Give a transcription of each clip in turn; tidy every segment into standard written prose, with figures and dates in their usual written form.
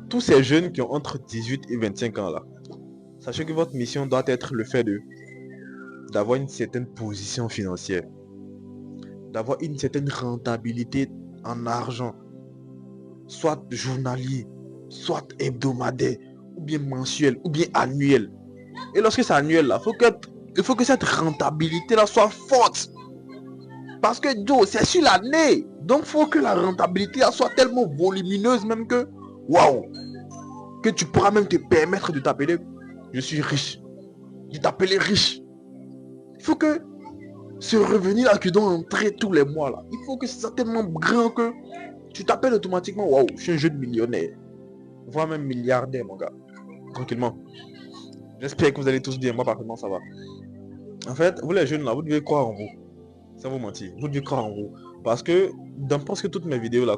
Tous ces jeunes qui ont entre 18 et 25 ans là, sachez que votre mission doit être le fait d'avoir une certaine position financière, d'avoir une certaine rentabilité en argent, soit journalier, soit hebdomadaire, ou bien mensuel, ou bien annuel. Et lorsque c'est annuel là, il faut que cette rentabilité là soit forte. Parce que Joe, c'est sur l'année. Donc il faut que la rentabilité là soit tellement volumineuse même que, waouh, que tu pourras même te permettre de t'appeler, je suis riche, de t'appeler riche. Il faut que ce revenu là que tu dois entrer tous les mois là, il faut que ce soit tellement grand que tu t'appelles automatiquement, waouh, je suis un jeune millionnaire, voire même milliardaire mon gars, tranquillement. J'espère que vous allez tous dire, moi parfaitement ça va. En fait, vous les jeunes là, vous devez croire en vous. Sans vous mentir, vous devez croire en vous. Parce que dans presque toutes mes vidéos là,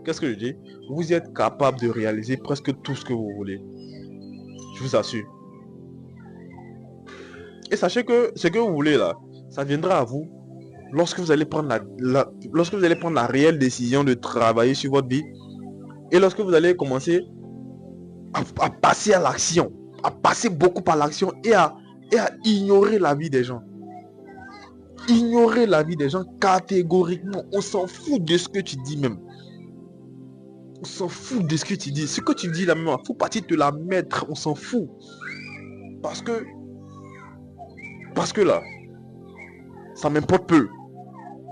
qu'est-ce que je dis? Vous êtes capable de réaliser presque tout ce que vous voulez. Je vous assure. Et sachez que ce que vous voulez là, ça viendra à vous lorsque vous allez prendre lorsque vous allez prendre la réelle décision de travailler sur votre vie et lorsque vous allez commencer à passer à l'action, à passer beaucoup par l'action et à ignorer la vie des gens. Ignorer la vie des gens catégoriquement. On s'en fout de ce que tu dis même. On s'en fout de ce que tu dis. Ce que tu dis là même, il faut partir te la mettre. On s'en fout. Parce que, parce que là, ça m'importe peu.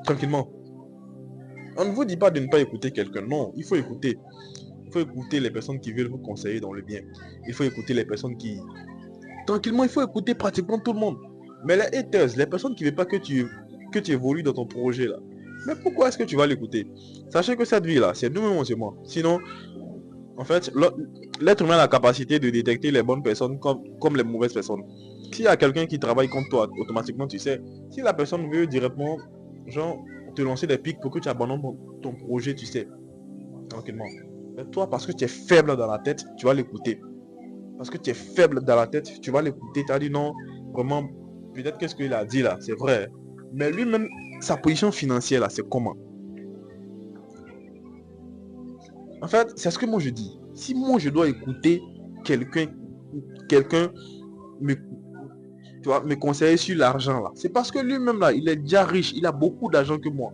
Tranquillement. On ne vous dit pas de ne pas écouter quelqu'un. Non, il faut écouter. Il faut écouter les personnes qui veulent vous conseiller dans le bien. Il faut écouter les personnes qui... Tranquillement, il faut écouter pratiquement tout le monde. Mais les haters, les personnes qui ne veulent pas que tu évolues dans ton projet là. Mais pourquoi est-ce que tu vas l'écouter? Sachez que cette vie là, c'est nous-mêmes, c'est moi. Sinon, en fait, l'être humain a la capacité de détecter les bonnes personnes comme les mauvaises personnes. S'il y a quelqu'un qui travaille contre toi, automatiquement tu sais. Si la personne veut directement, genre, te lancer des pics pour que tu abandonnes ton projet, tu sais. Tranquillement. Mais toi, parce que tu es faible dans la tête, tu vas l'écouter. Parce que tu es faible dans la tête, tu vas l'écouter. Tu as dit non, vraiment, peut-être qu'est-ce qu'il a dit là, c'est vrai. Mais lui-même, sa position financière là, c'est comment? En fait, c'est ce que moi je dis. Si moi je dois écouter quelqu'un, quelqu'un me, tu vois, me conseiller sur l'argent là, c'est parce que lui-même là, il est déjà riche, il a beaucoup d'argent que moi.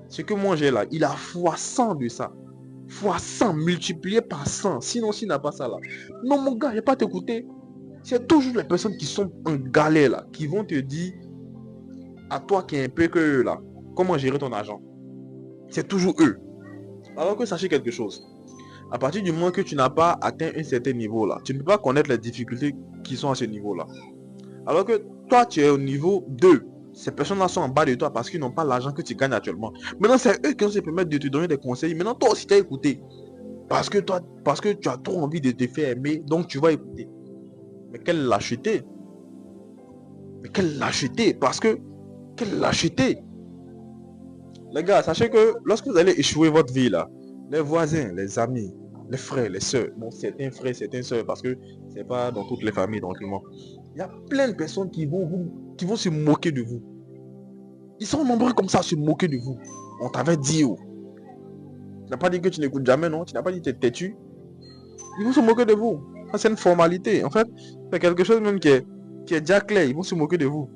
Ce que moi j'ai là, il a fois 100 de ça. Fois 100 multiplié par 100. Sinon, s'il n'a pas ça là. Non, mon gars, il n'y a pas à t'écouter. C'est toujours les personnes qui sont en galère là, qui vont te dire à toi qui est un peu que eux là, comment gérer ton argent. C'est toujours eux. Alors que sachez quelque chose. À partir du moment que tu n'as pas atteint un certain niveau là, tu ne peux pas connaître les difficultés qui sont à ce niveau là. Alors que toi, tu es au niveau 2. Ces personnes-là sont en bas de toi parce qu'ils n'ont pas l'argent que tu gagnes actuellement. Maintenant, c'est eux qui vont se permettre de te donner des conseils. Maintenant, toi aussi, tu as écouté. Parce que tu as trop envie de te faire aimer, donc tu vas écouter. Mais quelle lâcheté. Mais quelle lâcheté. Parce que, quelle lâcheté. Les gars, sachez que lorsque vous allez échouer votre vie là, les voisins, les amis, les frères, les soeurs, bon, certains frères, certaines soeurs, parce que c'est pas dans toutes les familles tranquillement. Il y a plein de personnes qui vont se moquer de vous. Ils sont nombreux comme ça à se moquer de vous. On t'avait dit, oh. Tu n'as pas dit que tu n'écoutes jamais, non? Tu n'as pas dit que tu es têtu. Ils vont se moquer de vous. Ça, c'est une formalité. En fait, c'est quelque chose même qui est déjà clair. Ils vont se moquer de vous.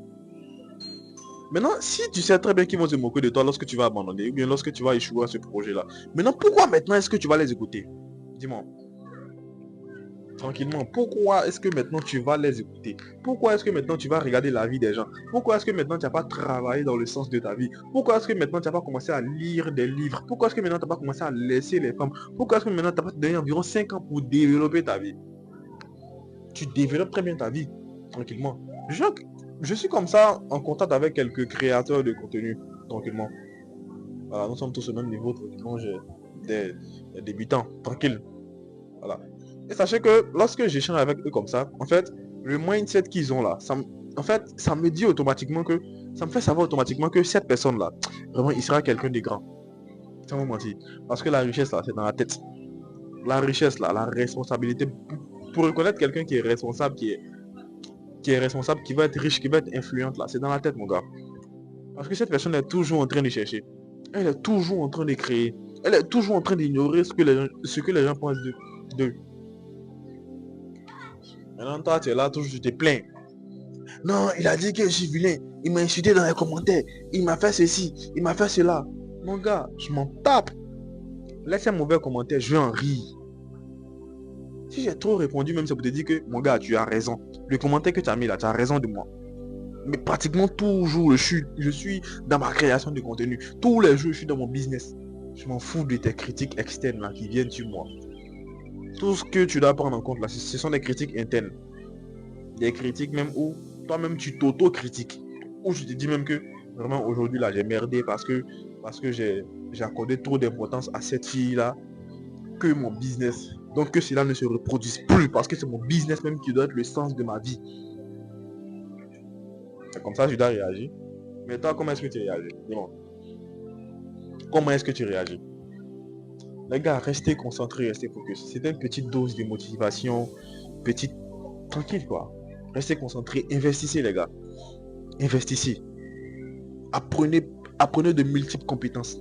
Maintenant, si tu sais très bien qu'ils vont se moquer de toi lorsque tu vas abandonner, ou bien lorsque tu vas échouer à ce projet-là, maintenant, pourquoi maintenant est-ce que tu vas les écouter? Dis-moi, tranquillement, pourquoi est-ce que maintenant tu vas les écouter? Pourquoi est-ce que maintenant tu vas regarder la vie des gens? Pourquoi est-ce que maintenant tu n'as pas travaillé dans le sens de ta vie? Pourquoi est-ce que maintenant tu n'as pas commencé à lire des livres? Pourquoi est-ce que maintenant tu n'as pas commencé à laisser les femmes? Pourquoi est-ce que maintenant tu n'as pas donné environ 5 ans pour développer ta vie? Tu développes très bien ta vie, tranquillement. Je suis comme ça en contact avec quelques créateurs de contenu, tranquillement. Voilà, nous sommes tous au même niveau, tranquillement, j'ai des débutants, tranquille. Voilà. Et sachez que lorsque j'échange avec eux comme ça, en fait, le mindset qu'ils ont là, en fait, ça me dit automatiquement que, ça me fait savoir automatiquement que cette personne-là, vraiment, il sera quelqu'un de grand. Sans vous mentir. Parce que la richesse là, c'est dans la tête. La richesse là, la responsabilité, pour reconnaître quelqu'un qui est responsable, qui va être riche, qui va être influente là, c'est dans la tête, mon gars. Parce que cette personne est toujours en train de chercher. Elle est toujours en train de créer. Elle est toujours en train d'ignorer ce que les gens pensent d'eux. Maintenant, toi, tu es là, toujours, tu te plains. Non, il a dit que je suis vilain. Il m'a insulté dans les commentaires. Il m'a fait ceci, il m'a fait cela. Mon gars, je m'en tape. Laisse un mauvais commentaire, je vais en rire. Si j'ai trop répondu, même ça pour te dire que, mon gars, tu as raison. Le commentaire que tu as mis là, tu as raison de moi. Mais pratiquement toujours, je suis dans ma création de contenu. Tous les jours, je suis dans mon business. Je m'en fous de tes critiques externes là qui viennent sur moi. Tout ce que tu dois prendre en compte là, ce sont des critiques internes. Des critiques même où toi-même tu t'auto-critiques. Où je te dis même que vraiment aujourd'hui là, j'ai merdé parce que j'ai accordé trop d'importance à cette fille là que mon business. Donc que cela ne se reproduise plus parce que c'est mon business même qui doit être le sens de ma vie. C'est comme ça que je dois réagir. Mais toi, comment est-ce que tu réagis? Dis-moi. Comment est-ce que tu réagis? Les gars, restez concentrés, restez focus. C'est une petite dose de motivation, petite... Tranquille quoi. Restez concentrés, investissez les gars. Investissez. Apprenez de multiples compétences.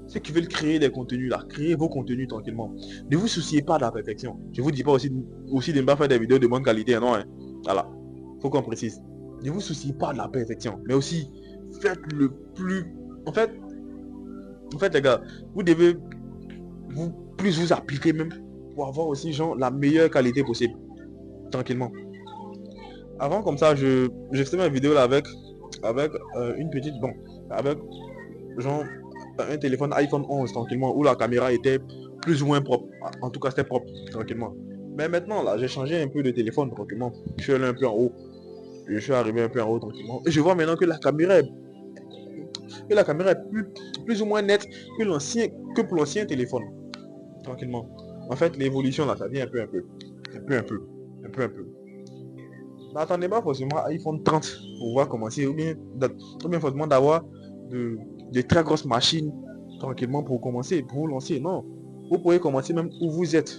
Ceux qui veulent créer des contenus là, créez vos contenus tranquillement. Ne vous souciez pas de la perfection. Je vous dis pas aussi de ne pas faire des vidéos de bonne qualité, non hein. Voilà. Faut qu'on précise. Ne vous souciez pas de la perfection, mais aussi faites le plus... En fait, les gars, vous devez plus vous appliquer même pour avoir aussi genre la meilleure qualité possible. Tranquillement. Avant comme ça, je faisais ma vidéo là avec une petite... Bon, avec genre un téléphone iPhone 11 tranquillement où la caméra était plus ou moins propre. En tout cas, c'était propre tranquillement. Mais maintenant là, j'ai changé un peu de téléphone tranquillement. Je suis allé un peu en haut. Je suis arrivé un peu en haut tranquillement. Et je vois maintenant que la caméra est, plus ou moins nette que pour l'ancien téléphone. Tranquillement. En fait, l'évolution là, ça vient un peu. N'attendez pas forcément iPhone 30 pour pouvoir commencer ou bien forcément d'avoir de très grosses machines tranquillement pour commencer, pour vous lancer. Non. Vous pouvez commencer même où vous êtes.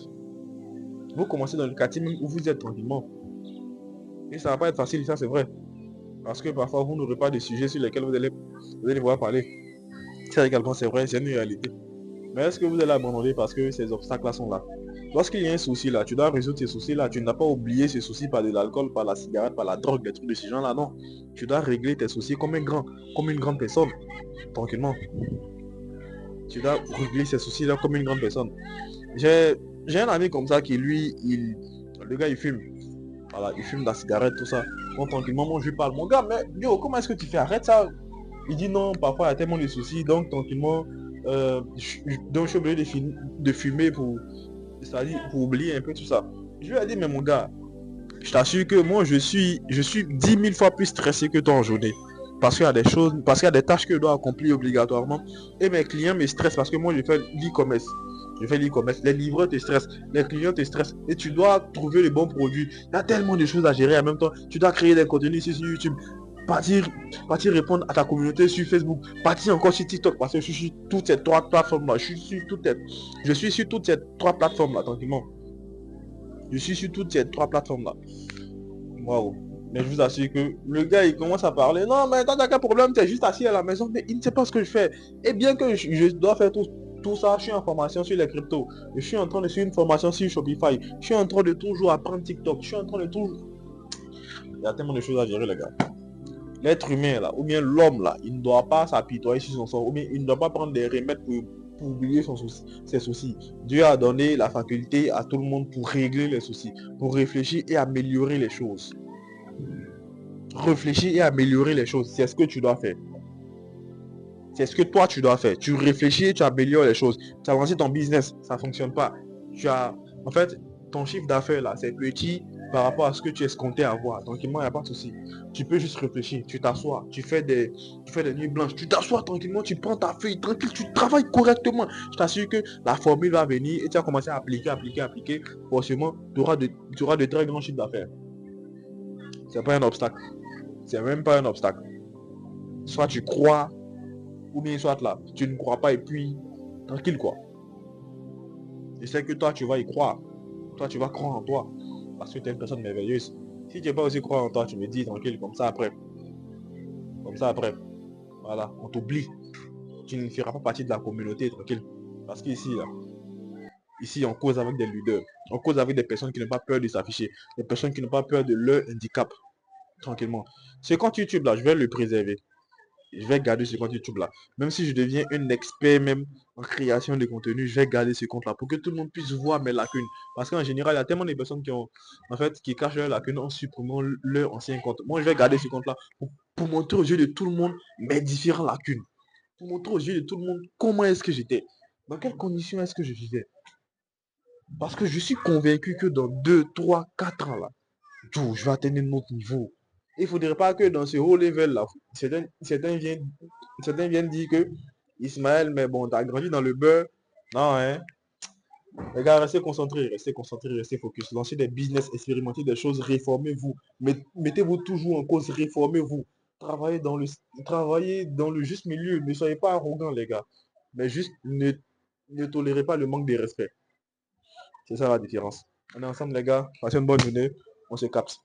Vous commencez dans le quartier même où vous êtes tranquillement. Et ça va pas être facile, ça c'est vrai. Parce que parfois vous n'aurez pas de sujets sur lesquels vous allez pouvoir parler. Ça également c'est vrai, c'est une réalité. Mais est-ce que vous allez abandonner parce que ces obstacles là sont là? Lorsqu'il y a un souci là, tu dois résoudre ces soucis là. Tu n'as pas oublié ces soucis par de l'alcool, par la cigarette, par la drogue, des trucs de ce genre là, non. Tu dois régler tes soucis comme une grande personne. Tranquillement. Tu dois régler ces soucis là comme une grande personne. J'ai un ami comme ça qui lui, le gars il fume. Voilà, il fume de la cigarette, tout ça. Donc tranquillement, moi je lui parle, mon gars, mais yo, comment est-ce que tu fais? Arrête ça. Il dit non, parfois il y a tellement de soucis, donc tranquillement, donc je suis obligé de fumer c'est-à-dire pour oublier un peu tout ça. Je lui ai dit, mais mon gars, je t'assure que moi je suis 10 000 fois plus stressé que toi en journée. Parce qu'il y a des choses, parce qu'il y a des tâches que je dois accomplir obligatoirement. Et mes clients me stressent parce que moi je fais l'e-commerce. Les livreurs te stressent, les clients te stressent. Et tu dois trouver les bons produits. Il y a tellement de choses à gérer en même temps. Tu dois créer des contenus sur YouTube. Partir répondre à ta communauté sur Facebook. Partir encore sur TikTok. Parce que je suis sur toutes ces trois plateformes là. Je suis sur toutes ces trois plateformes là, tranquillement. Je suis sur toutes ces trois plateformes là. Waouh. Mais je vous assure que le gars il commence à parler. Non mais t'as quel problème, t'es juste assis à la maison, mais il ne sait pas ce que je fais. Et bien que je dois faire tout ça, je suis en formation sur les cryptos. Je suis en train de suivre une formation sur Shopify. Je suis en train de toujours apprendre TikTok. Je suis en train de toujours... Il y a tellement de choses à gérer les gars. L'être humain là, ou bien l'homme là, il ne doit pas s'apitoyer sur son sort, ou bien il ne doit pas prendre des remèdes pour oublier ses soucis. Dieu a donné la faculté à tout le monde pour régler les soucis, pour réfléchir et améliorer les choses. Réfléchir et améliorer les choses, c'est ce que tu dois faire. C'est ce que toi tu dois faire. Tu réfléchis et tu améliores les choses. Tu as lancé ton business, ça ne fonctionne pas. En fait, ton chiffre d'affaires là, c'est petit par rapport à ce que tu escomptais avoir. Donc il n'y a pas de souci. Tu peux juste réfléchir, tu t'assois, tu fais des nuits blanches, tu t'assois tranquillement, tu prends ta feuille tranquille, tu travailles correctement. Je t'assure que la formule va venir et tu vas commencer à appliquer. Forcément, tu auras de très grands chiffres d'affaires. C'est pas un obstacle. C'est même pas un obstacle. Soit tu crois, ou bien soit là, tu ne crois pas et puis tranquille quoi. Je sais que toi tu vas y croire. Toi tu vas croire en toi. Parce que tu es une personne merveilleuse. Si tu n'es pas aussi croire en toi, tu me dis tranquille, comme ça après. Voilà, on t'oublie. Tu ne feras pas partie de la communauté, tranquille. Parce qu'ici, là, ici, on cause avec des leaders. On cause avec des personnes qui n'ont pas peur de s'afficher. Des personnes qui n'ont pas peur de leur handicap. Tranquillement. Ce compte YouTube, là, je vais le préserver. Je vais garder ce compte YouTube là. Même si je deviens un expert même en création de contenu, je vais garder ce compte là pour que tout le monde puisse voir mes lacunes. Parce qu'en général, il y a tellement de personnes qui ont, en fait, qui cachent leurs lacunes en supprimant leur ancien compte. Moi, je vais garder ce compte là pour montrer aux yeux de tout le monde mes différentes lacunes. Pour montrer aux yeux de tout le monde comment est-ce que j'étais. Dans quelles conditions est-ce que je vivais. Parce que je suis convaincu que dans 2, 3, 4 ans là, je vais atteindre un autre niveau. Il ne faudrait pas que dans ce haut level là, certains viennent dire que Ismaël, mais bon, t'as grandi dans le beurre. Non, hein. Les gars, restez concentrés, restez focus. Lancez des business, expérimentez des choses, réformez-vous. Mettez-vous toujours en cause, réformez-vous. Travaillez dans le juste milieu. Ne soyez pas arrogants, les gars. Mais juste ne tolérez pas le manque de respect. C'est ça la différence. On est ensemble, les gars. Passez une bonne journée. On se capte.